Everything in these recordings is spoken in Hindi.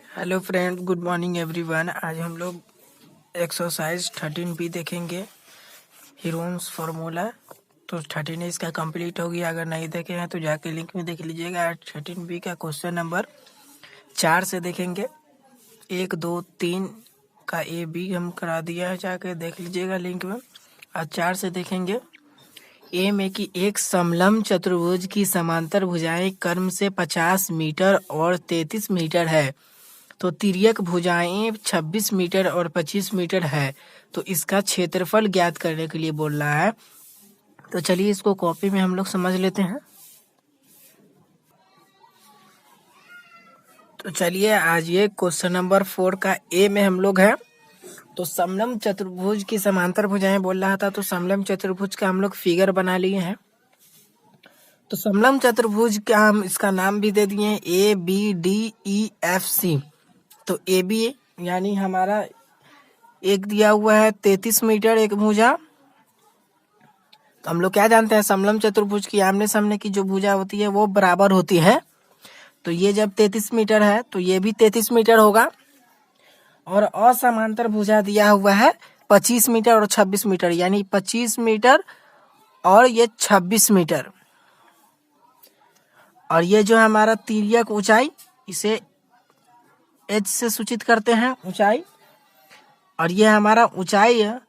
Hello friend, good morning everyone. आज हम लोग एक्सरसाइज 13B देखेंगे, हीरोन्स फार्मूला। तो 13 इसका कंप्लीट हो गया। अगर नहीं देखे हैं तो जाके लिंक में देख लीजिएगा। आज 13B का क्वेश्चन नंबर 4 से देखेंगे। 1, 2, 3 का ए बी हम करा दिया है, जाके देख लीजिएगा लिंक में। आज 4 से देखेंगे। ए में कि एक समलंब चतुर्भुज की समांतर भुजाएं क्रम से 50 मीटर और 33 मीटर है, तो तिर्यक भुजाएं 26 मीटर और 25 मीटर है, तो इसका क्षेत्रफल ज्ञात करने के लिए बोल रहा है। तो चलिए इसको कॉपी में हम लोग समझ लेते हैं। तो चलिए आज ये क्वेश्चन नंबर 4 का ए में हम लोग हैं। तो समलंब चतुर्भुज की समांतर भुजाएं बोल रहा था, तो समलंब चतुर्भुज का हम लोग फिगर बना लिए हैं। तो समलंब चतुर्भुज का हम इसका नाम भी दे दिए हैं ABDEFC। तो ए बी यानी हमारा एक दिया हुआ है 33 मीटर एक भुजा। तो हम लोग क्या जानते हैं, समलंब चतुर्भुज की आमने सामने की जो भुजा होती है वो बराबर होती है। तो ये जब 33 मीटर है तो ये भी 33 मीटर होगा। और असमांतर भुजा दिया हुआ है 25 मीटर और 26 मीटर, यानी 25 मीटर और ये 26 मीटर। और ये जो हमारा तिर्यक ऊंचाई, इसे एच से सूचित करते हैं ऊंचाई। और ये हमारा ऊंचाई है,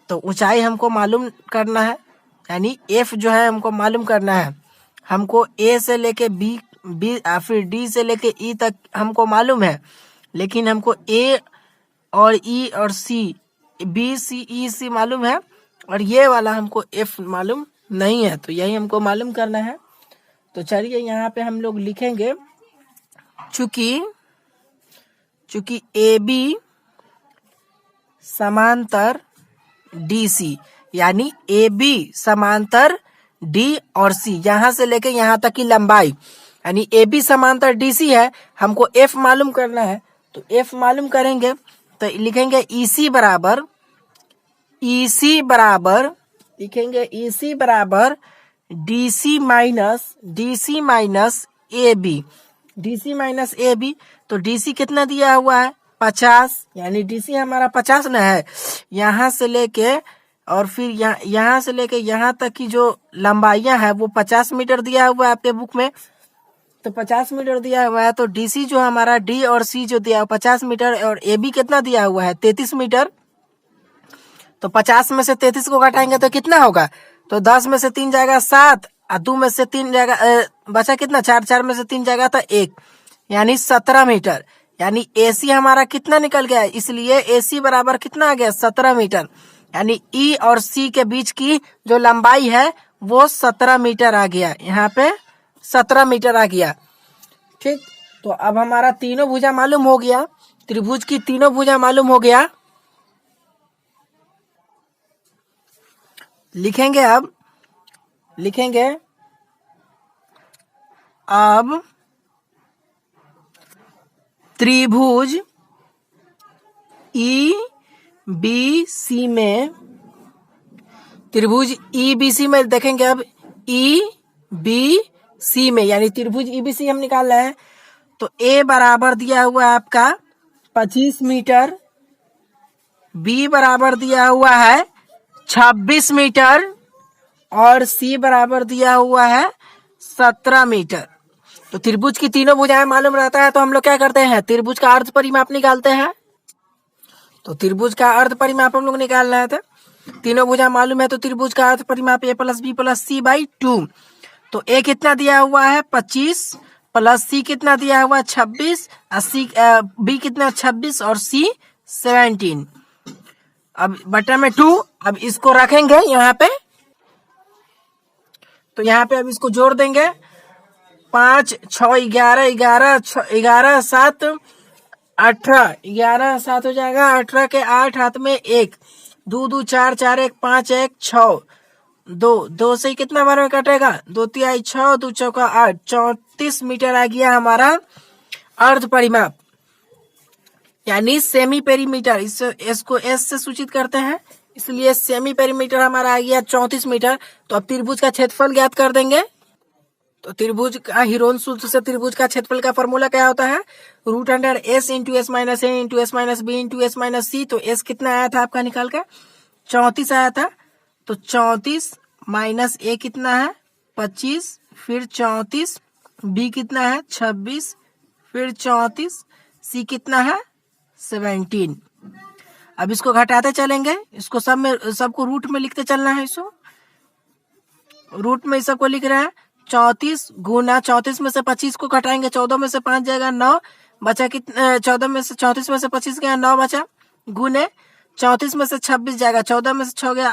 तो ऊंचाई हमको मालूम करना है, यानी एफ जो है हमको मालूम करना है। हमको ए से लेके बी फिर डी से लेके ई तक हमको मालूम है, लेकिन हमको ए और ई और सी, बी सी ई सी मालूम है, और ये वाला हमको एफ मालूम नहीं है। तो यही हमको मालूम करना है। तो चलिए यहाँ पे हम लोग लिखेंगे, चूंकि ए बी समांतर डी सी, यानी ए बी समांतर डी और सी, यहां से लेके यहां तक की लंबाई, यानी ए बी समांतर डी सी है, हमको एफ मालूम करना है। तो एफ मालूम करेंगे तो लिखेंगे ईसी बराबर DC minus A B. DC minus A B, तो डीसी कितना दिया हुआ है 50, यानी डीसी हमारा 50 न है। यहाँ से लेके और फिर यहाँ से लेके यहाँ तक की जो लंबाइयां है वो 50 मीटर दिया हुआ है आपके बुक में। तो 50 मीटर दिया हुआ है, तो डीसी जो हमारा डी और सी जो दिया हुआ 50 मीटर, और ए बी कितना दिया हुआ है 33 मीटर। तो 50 में से 33 को घटाएंगे तो कितना होगा, तो 10 में से 3 जाएगा 7, और 2 में से 3 जाएगा बचा कितना 4, 4 में से 3 जाएगा तो 1, यानी 17 मीटर। यानी एसी हमारा कितना निकल गया, इसलिए एसी बराबर कितना आ गया 17 मीटर। यानी ई और सी के बीच की जो लंबाई है वो 17 मीटर आ गया, यहाँ पे 17 मीटर आ गया। ठीक, तो अब हमारा तीनों भुजा मालूम हो गया, त्रिभुज की तीनों भुजा मालूम हो गया। लिखेंगे अब त्रिभुज ई बी सी में, त्रिभुज ई बी सी में देखेंगे। अब ई बी सी में, यानी त्रिभुज ई बी सी हम निकाल रहे हैं। तो ए बराबर दिया हुआ है आपका 25 मीटर, बी बराबर दिया हुआ है 26 मीटर, और सी बराबर दिया हुआ है 17 मीटर। तो त्रिभुज की तीनों भुजाएं मालूम रहता है, तो हम लोग क्या करते हैं, त्रिभुज का अर्ध परिमाप निकालते हैं। तो त्रिभुज का अर्ध परिमाप हम लोग निकाल रहे थे। तीनों भुजा मालूम है, तो त्रिभुज का अर्ध परिमाप a plus B plus C by 2। तो a कितना दिया हुआ है 25, प्लस सी कितना दिया हुआ है 26, बी कितना 26 और सी 17। अब बटा में 2, अब इसको रखेंगे यहाँ पे। तो यहाँ पे अब इसको जोड़ देंगे, 5 6 11 11 11 7 18, 11 7 हो जाएगा, 18 के 8 हाथ में 1, 2 2 4 4 1 5 1 6 2 से कितना बार में कटेगा 2 3 6 2 चौका 8, 34 मीटर आ गया हमारा अर्ध परिमाप, यानी सेमी पेरीमीटर। इसको एस से सूचित करते हैं, इसलिए सेमी पेरीमीटर हमारा आ गया 34 मीटर। तो अब त्रिभुज का क्षेत्रफल ज्ञात कर देंगे। तो त्रिभुज का हीरोन सूत्र से त्रिभुज का क्षेत्रफल का फॉर्मूला क्या होता है? Root under S into S minus A into S minus B into S minus C. तो एस कितना आया था आपका निकाल के? 34 आया था। तो 34 माइनस ए कितना है? 25, फिर 34, बी कितना है? 26, फिर 34, सी कितना है? 17। अब इसको घटाते चलेंगे, इसको सब में सबको रूट में लिखते चलना है। इसको रूट में सबको लिख रहे हैं। 34 गुना 34 में से 25 को घटाएंगे, 14 में से 5 जाएगा 9 बचा। कितना? 14 में से 34 में से 25 गया 9 बचा। गुने 34 में से 26 जाएगा, 14 में से 6 गया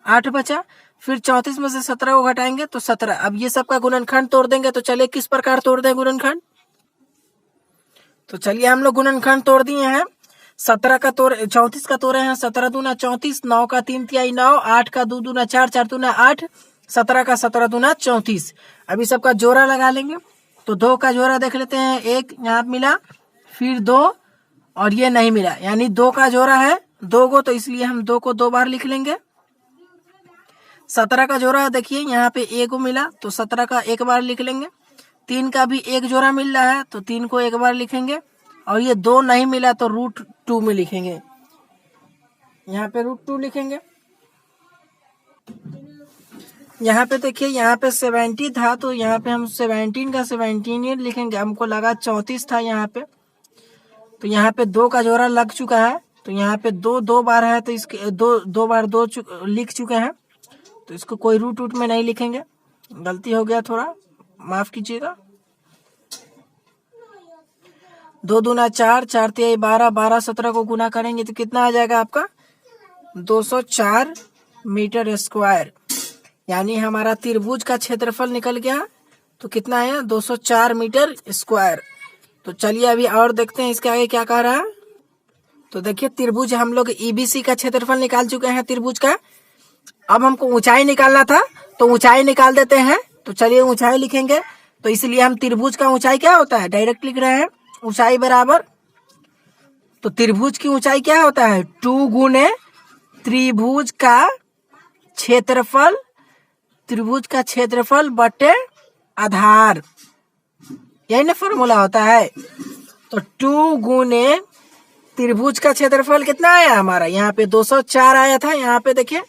8 बचा। फिर 34 में से 17 को घटाएंगे तो 17। अब ये सबका गुणनखंड तोड़ देंगे। तो चलिए किस प्रकार तोड़ दें गुणनखंड? तो चलिए हम लोग गुणनखंड तोड़ दिए हैं। 17 का तोड़ 34 का तोड़े हैं। 17 दूना 34, 9 का 3 तिहाई 9, 8 का 2 दूना 4, 4 दूना 8, 17 का 17 दूना 34। अभी सबका जोड़ा लगा लेंगे। तो 2 का जोड़ा देख लेते हैं। 1 यहाँ मिला, फिर 2 और ये नहीं मिला, यानी 2 का जोड़ा है 2 गो, तो इसलिए हम 2 को 2 बार लिख लेंगे। 17 का जोड़ा देखिए यहाँ पे 1 को मिला, तो 17 का 1 बार लिख लेंगे। 3 का भी 1 जोड़ा मिल रहा है, तो 3 को 1 बार लिखेंगे। और ये 2 नहीं मिला तो √2 में लिखेंगे। यहाँ पे √2 लिखेंगे। यहाँ पे देखिए, यहाँ पे 70 था, तो यहाँ पे हम 17 का 17 ही लिखेंगे। हमको लगा 34 था यहाँ पे, तो यहाँ पे 2 का जोड़ा लग चुका है। तो यहाँ पे 2 बार है, तो इसके 2 बार 2 लिख चुके हैं, तो इसको कोई रूट में नहीं लिखेंगे। गलती हो गया थोड़ा, माफ कीजिएगा। 2 दूना 4, 4 तिहाई 12, 12 17 को गुना करेंगे तो कितना आ जाएगा आपका? 204 मीटर स्क्वायर। यानी हमारा त्रिभुज का क्षेत्रफल निकल गया। तो कितना है? 204 मीटर स्क्वायर। तो चलिए अभी और देखते हैं इसके आगे क्या कह रहा है। तो देखिए, त्रिभुज हम लोग ईबीसी का क्षेत्रफल निकाल चुके हैं त्रिभुज का। अब हमको ऊंचाई निकालना था, तो ऊंचाई निकाल देते हैं। तो चलिए ऊंचाई लिखेंगे। तो इसलिए हम त्रिभुज का ऊंचाई क्या होता है डायरेक्ट लिख रहे हैं। ऊंचाई बराबर, तो त्रिभुज की ऊंचाई क्या होता है? 2 गुने त्रिभुज का क्षेत्रफल, त्रिभुज का क्षेत्रफल बटे आधार, यही ना फॉर्मूला होता है। तो 2 गुने त्रिभुज का क्षेत्रफल कितना आया हमारा? यहाँ पे 204 आया था, यहाँ पे देखिए,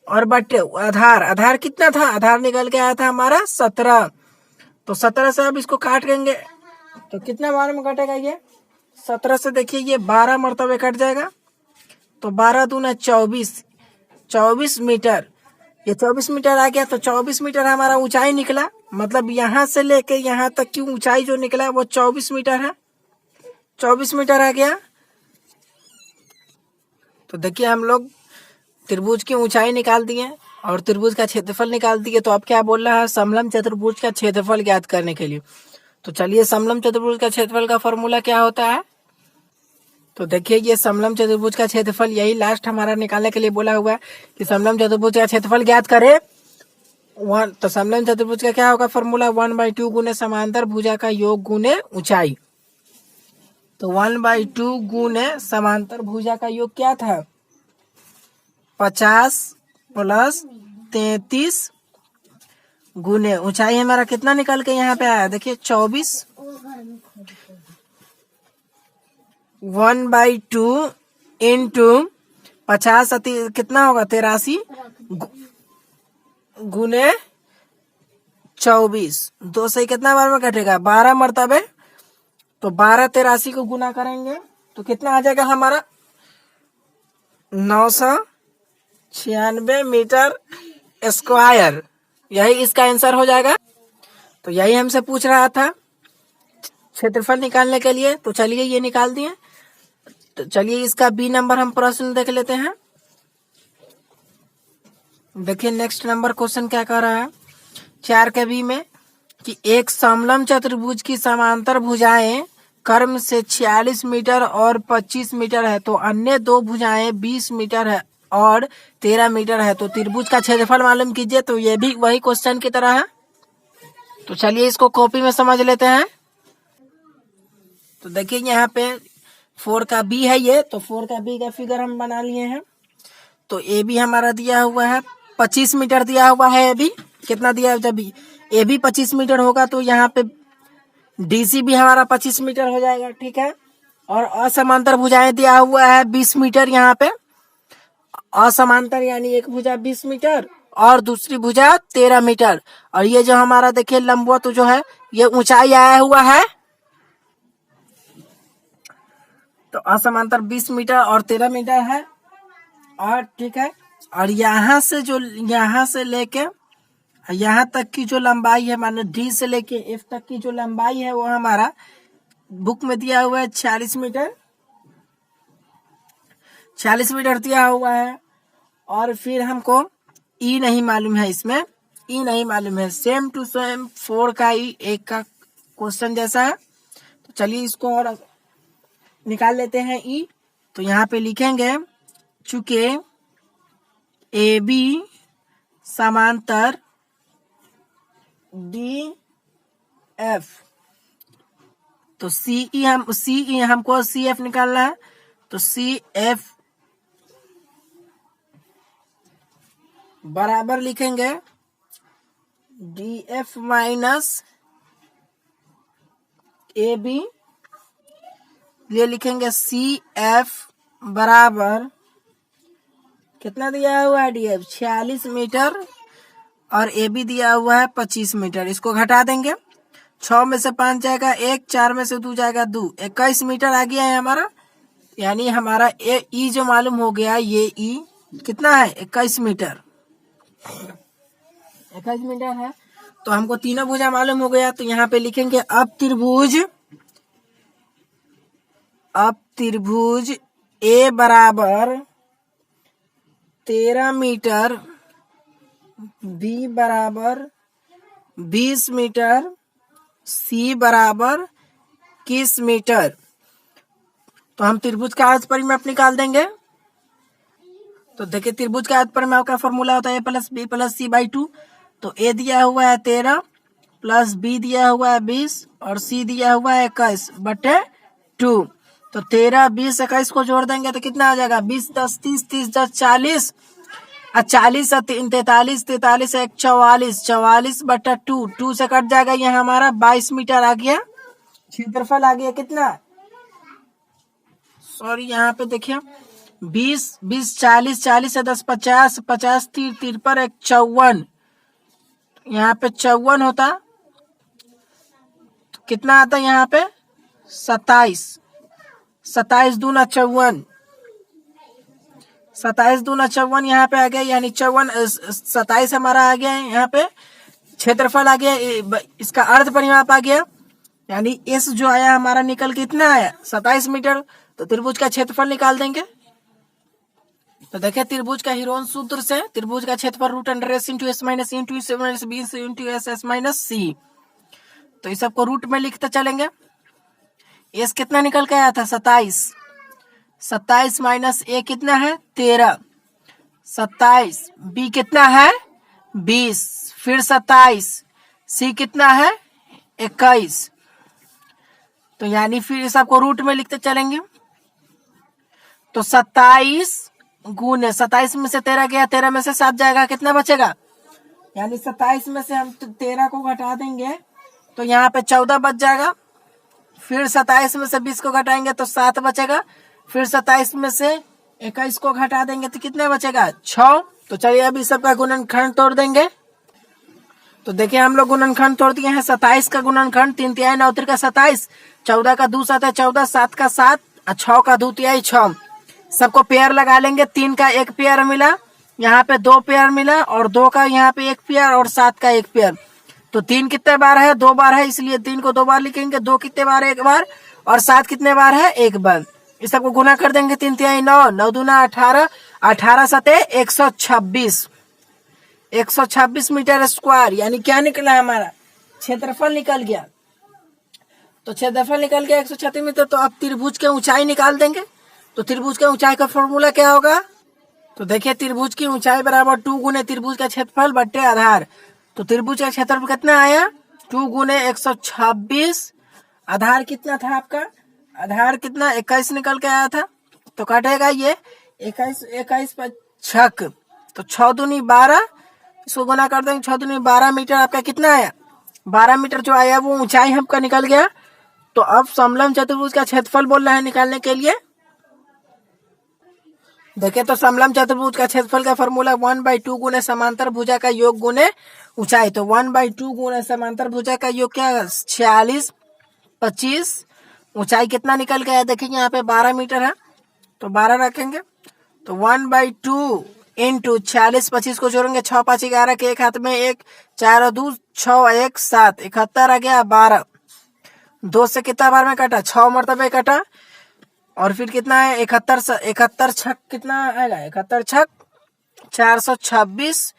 और बटे आधार। आधार कितना था? आधार निकल के आया था हमारा 17। तो 17 से अब इसको काट देंगे, तो कितना बार में कटेगा ये? 17 से देखिए ये 12 मरतबे कट जाएगा। तो 12 दूना 24, 24 मीटर। ये 24 मीटर आ गया। तो 24 मीटर हमारा ऊंचाई निकला। मतलब यहाँ से लेके यहाँ तक की ऊंचाई जो निकला वो 24 मीटर है। 24 मीटर आ गया। तो देखिए हम लोग त्रिभुज की ऊंचाई निकाल दिए और त्रिभुज का क्षेत्रफल निकाल दिए। तो अब क्या बोल रहा है? समलंब चतुर्भुज का क्षेत्रफल ज्ञात करने के लिए। तो चलिए, समलंब चतुर्भुज का क्षेत्रफल का फॉर्मूला क्या होता है? तो देखिए, ये समलंब चतुर्भुज का क्षेत्रफल यही लास्ट हमारा निकालने के लिए बोला हुआ है कि समलंब चतुर्भुज का क्षेत्रफल ज्ञात करे। तो समलंब चतुर्भुज का क्या होगा फॉर्मूला? 1/2 गुने समांतर भुजा का योग गुने ऊंचाई। तो 1/2 गुने समांतर भुजा का योग क्या था? 50 + 33 गुने ऊंचाई हमारा कितना निकल के यहाँ पे आया? देखिए 24। 1/2 इंटू 50 कितना होगा? 83 गुने 24। 2 से कितना बार में कटेगा? 12 मरतबे। तो 12 83 को गुना करेंगे तो कितना आ जाएगा हमारा? 996 मीटर स्क्वायर। यही इसका आंसर हो जाएगा। तो यही हमसे पूछ रहा था क्षेत्रफल निकालने के लिए। तो चलिए ये निकाल दिए। तो चलिए इसका बी नंबर हम प्रश्न देख लेते हैं। देखिए नेक्स्ट नंबर क्वेश्चन क्या कह रहा है 4 के बी में कि एक समलंब चतुर्भुज की समांतर भुजाएं क्रम से 46 मीटर और 25 मीटर है, तो अन्य 2 भुजाएं 20 मीटर है और 13 मीटर है। तो त्रिभुज का क्षेत्रफल मालूम कीजिए। तो ये भी वही क्वेश्चन की तरह है। तो चलिए इसको कॉपी में समझ लेते हैं। तो देखिए यहाँ पे 4 का बी है ये। तो 4 का बी का फिगर हम बना लिए हैं। तो ए बी हमारा दिया हुआ है 25 मीटर दिया हुआ है। ए बी कितना दिया है? जब ए भी 25 मीटर होगा तो यहाँ पे डीसी भी हमारा 25 मीटर हो जाएगा, ठीक है। और असमांतर भुजाएं दिया हुआ है 20 मीटर यहाँ पे, असमांतर यानी एक भुजा 20 मीटर और दूसरी भुजा 13 मीटर। और ये जो हमारा देखिए लंबवत जो है ये ऊंचाई आया हुआ है, तो असमांतर 20 मीटर और 13 मीटर है। और ठीक है, और यहाँ से लेके यहाँ तक की जो लंबाई है, मानो डी से लेके एफ तक की जो लंबाई है वो हमारा बुक में दिया हुआ है 46 मीटर, 46 मीटर दिया हुआ है। और फिर हमको ई नहीं मालूम है, इसमें ई नहीं मालूम है, सेम टू सेम 4 का ई एक का क्वेश्चन जैसा है। तो चलिए इसको और निकाल लेते हैं ई। तो यहाँ पे लिखेंगे चूंकि ए बी समांतर डी एफ, तो सी हमको सी एफ निकालना है। तो सी एफ बराबर लिखेंगे D F minus A B, ये लिखेंगे सी एफ बराबर कितना दिया हुआ है डी एफ 46 मीटर और ए बी दिया हुआ है 25 मीटर। इसको घटा देंगे, 6 में से 5 जाएगा 1, 4 में से 2 जाएगा 2, 21 मीटर आ गया है हमारा। यानी हमारा ई जो मालूम हो गया, ये ई कितना है 21 मीटर, 21 मीटर है। तो हमको तीनों भुजा मालूम हो गया। तो यहाँ पे लिखेंगे अब त्रिभुज ए बराबर 13 मीटर, बी बराबर 20 मीटर, सी बराबर 21 मीटर। तो हम त्रिभुज का अर्ध परिमाप निकाल देंगे। तो देखिए त्रिभुज का अर्ध परिमाप का फॉर्मूला होता है a plus B plus C by 2। तो ए दिया हुआ है 13 प्लस बी दिया हुआ है 20 और सी दिया हुआ है 21 बटे 2। तो 13, 20, 21 को जोड़ देंगे तो कितना आ जाएगा 20, 10, 30, 30, 10, 40, 40 और 3, 43, 43, 1, 44, 44 बटा 2, 2 से कट जाएगा, ये हमारा 22 मीटर आ गया। क्षेत्रफल आ गया कितना, सॉरी यहाँ पे देखिए 20, 20, 40, 40 से 10, 50, 50, 30, 53, 1, 54, यहाँ पे 54 होता, तो कितना आता यहाँ पे 27, 27 दूना 54, 27 दूना 54 यहाँ पे आ गया, यानी 27 हमारा आ गया है। यहाँ पे क्षेत्रफल आ गया, इसका अर्ध परिमाप आ गया, यानी एस जो आया हमारा निकल के कितना आया 27 मीटर। तो त्रिभुज का क्षेत्रफल निकाल देंगे। तो देखिए त्रिभुज का हीरोन सूत्र से त्रिभुज का क्षेत्रफल root under S into S minus into S minus B into S S minus C. तो इस सबको रूट में लिखते चलेंगे। एस कितना निकल के आया था 27, 27 माइनस ए कितना है 13, 27, बी कितना है 20, फिर 27, सी कितना है 21। तो यानी फिर सबको रूट में लिखते चलेंगे। तो 27 गुने 27 में से 13 गया, 13 में से 7 जाएगा, कितना बचेगा, यानी 27 में से हम 13 को घटा देंगे तो यहाँ पे 14 बच जाएगा। फिर 27 में से 20 को घटाएंगे तो 7 बचेगा। फिर 27 में से 21 को घटा देंगे तो कितने बचेगा 6। तो चलिए अभी सबका गुणनखंड तोड़ देंगे। तो देखिए हम लोग गुणनखंड तोड़ दिए हैं। 27 का गुणनखंड 3 तिहाई 9 का 27, 14 का 2 7 है 14, 7 का 7 और 6 का 2 तिहाई 6। सबको पेयर लगा लेंगे। 3 का 1 पेयर मिला, यहाँ पे 2 पेयर मिला और 2 का यहाँ पे 1 पेयर और 7 का 1 पेयर। तो 3 कितने बार है 2 बार है, इसलिए 3 को 2 बार लिखेंगे। 2 कितने बार है 1 बार और 7 कितने बार है 1 बार। इस सबको गुना कर देंगे। 3 तिहाई 9, 9 दूना 18, 18 सते 126, 126 मीटर स्क्वायर। यानी क्या निकला हमारा क्षेत्रफल निकल गया। तो क्षेत्रफल निकल गया 136 मीटर। तो अब त्रिभुज की ऊंचाई निकाल देंगे। तो त्रिभुज के ऊंचाई का फॉर्मूला क्या होगा, तो देखिए त्रिभुज की ऊंचाई बराबर 2 गुने त्रिभुज का क्षेत्रफल बट्टे आधार। तो त्रिभुज का क्षेत्रफल कितना आया 2 गुने 126, आधार कितना था आपका, आधार कितना 21 निकल के आया था। तो कटेगा ये 21 पर 6, तो 6 दूनी 12, इसको गुना कर देंगे 6 दूनी 12 मीटर आपका कितना आया 12 मीटर जो आया वो ऊंचाई हमका निकल गया। तो अब समलंब चतुर्भुज का क्षेत्रफल बोल रहा है निकालने के लिए। देखिए तो समलंब चतुर्भुज का क्षेत्रफल का फॉर्मूला 1/2 गुने समांतर भुजा का योग गुने ऊंचाई। तो 1/2 गुने समांतर भुजा का योग क्या 46, 25, ऊंचाई कितना निकल गया देखिए यहाँ पे 12 मीटर है तो 12 रखेंगे। तो 1/2 इंटू 46, 25 को जोड़ेंगे 6, 5, 11 के एक हाथ में 1, 4 और 2 6, 1, 7, 71 आ गया 12। 2 से कितना बार में कटा 6 मरतबे कटा और फिर कितना है 71 छक कितना आएगा 71 छक 426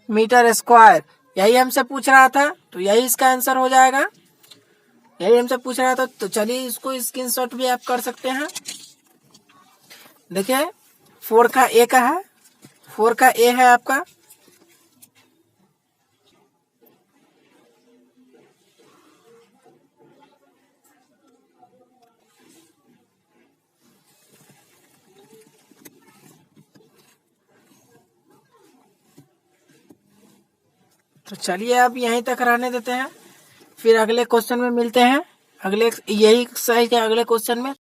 मीटर स्क्वायर। यही हमसे पूछ रहा था तो यही इसका आंसर हो जाएगा। यही हमसे पूछ रहा था तो चलिए इसको स्क्रीनशॉट भी आप कर सकते हैं। देखिए 4 का ए का है, 4 का ए है आपका। तो चलिए अब यहीं तक रहने देते हैं, फिर अगले क्वेश्चन में मिलते हैं। अगले यही सही है अगले क्वेश्चन में।